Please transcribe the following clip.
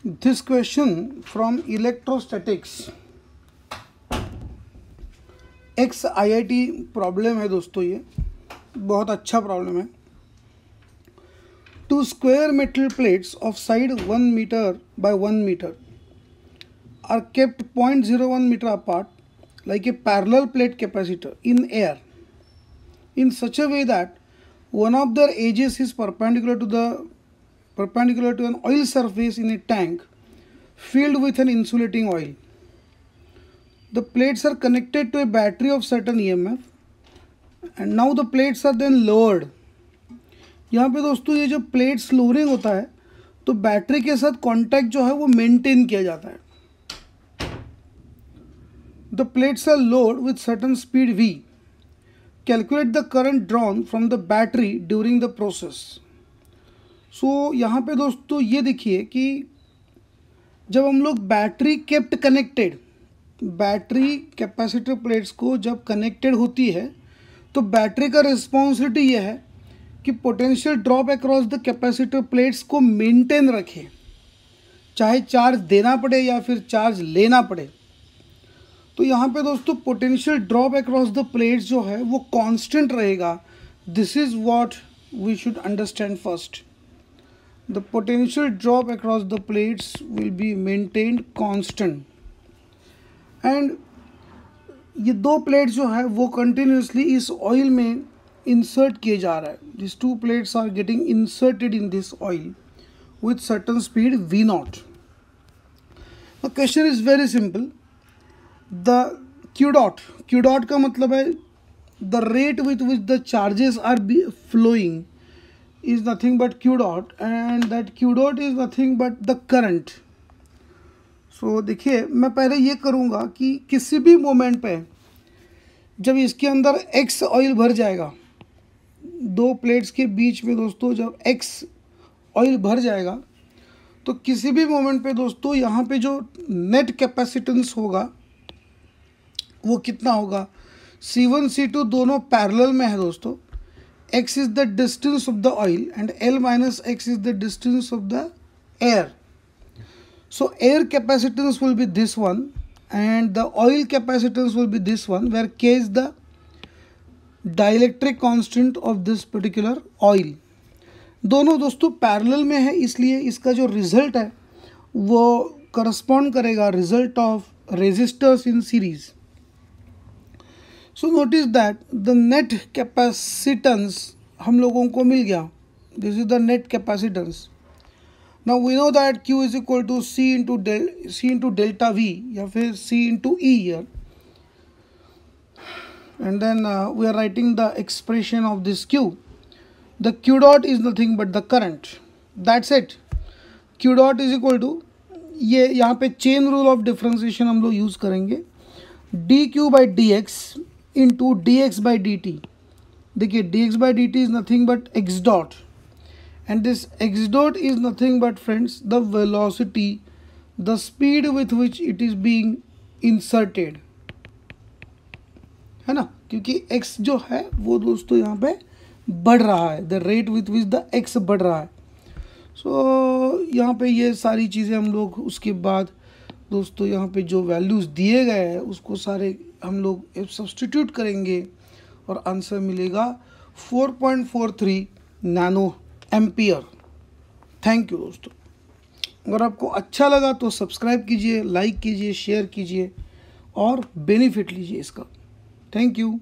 This question from electrostatics ex IIT problem है दोस्तों, ये बहुत अच्छा प्रॉब्लम है। Two square metal plates of side 1 metre by 1 metre are kept 0.01 metre apart like a parallel plate capacitor in air in such a way that one of their edges is perpendicular to an oil surface in a tank filled with an insulating oil. The plates are connected to a battery of certain EMF and now the plates are then lowered. यहाँ पे दोस्तों ये जो plates lowering होता है तो battery के साथ कांटेक्ट जो है वो मेंटेन किया जाता है। The plates are lowered with certain speed v. Calculate the current drawn from the battery during the process. So यहाँ पे दोस्तों ये देखिए कि जब हम लोग battery kept connected, battery capacitor plates को जब कनेक्टेड होती है तो बैटरी का रिस्पॉन्सिबिलिटी ये है कि potential drop across the capacitor plates को मेंटेन रखे, चाहे चार्ज देना पड़े या फिर चार्ज लेना पड़े। तो यहाँ पे दोस्तों potential drop across the plates जो है वो कांस्टेंट रहेगा। This is what we should understand first. The potential drop across the plates will be maintained constant and ये दो प्लेट्स जो है वो कंटिन्यूसली इस ऑयल में इंसर्ट किए जा रहा है। This two plates are getting inserted in this oil with certain speed v naught. The question is very simple. The q dot का मतलब है the rate with which the charges are be flowing is nothing but q dot and that q dot is nothing but the current. So देखिए मैं पहले ये करूँगा कि किसी भी मोमेंट पे जब इसके अंदर x ऑयल भर जाएगा, दो प्लेट्स के बीच में दोस्तों जब x ऑयल भर जाएगा तो किसी भी मोमेंट पे दोस्तों यहाँ पे जो नेट कैपेसिटेंस होगा वो कितना होगा। C1 C2 दोनों पैरेलल में है दोस्तों। x is the distance of the oil and L minus x is the distance of the air. So air capacitance will be this one and the oil capacitance will be this one, where K is the dielectric constant of this particular oil. दोनों दोस्तों parallel में है इसलिए इसका जो result है वो correspond करेगा result of resistors in series. So notice that the net capacitance हम लोगों को मिल गया। This is the net capacitance. Now we know that Q is equal to C into delta V या फिर C into E here, and then we are writing the expression of this Q. The Q dot is nothing but the current. That's it. Q dot is equal to ये यहाँ पे chain rule of differentiation हम लोग use करेंगे dq by dx into dx by dt। देखिए dx by dt is nothing but x dot. And this x dot is nothing but friends the velocity, the speed with which it is being inserted, है ना, क्योंकि x जो है वो दोस्तों यहाँ पे बढ़ रहा है, the rate with which the x बढ़ रहा है। So यहाँ पे ये सारी चीज़ें हम लोग उसके बाद दोस्तों यहाँ पे जो वैल्यूज़ दिए गए हैं उसको सारे हम लोग सब्स्टिट्यूट करेंगे और आंसर मिलेगा 4.43 नैनो एम्पियर। थैंक यू दोस्तों। अगर आपको अच्छा लगा तो सब्सक्राइब कीजिए, लाइक कीजिए, शेयर कीजिए और बेनिफिट लीजिए इसका। Thank you.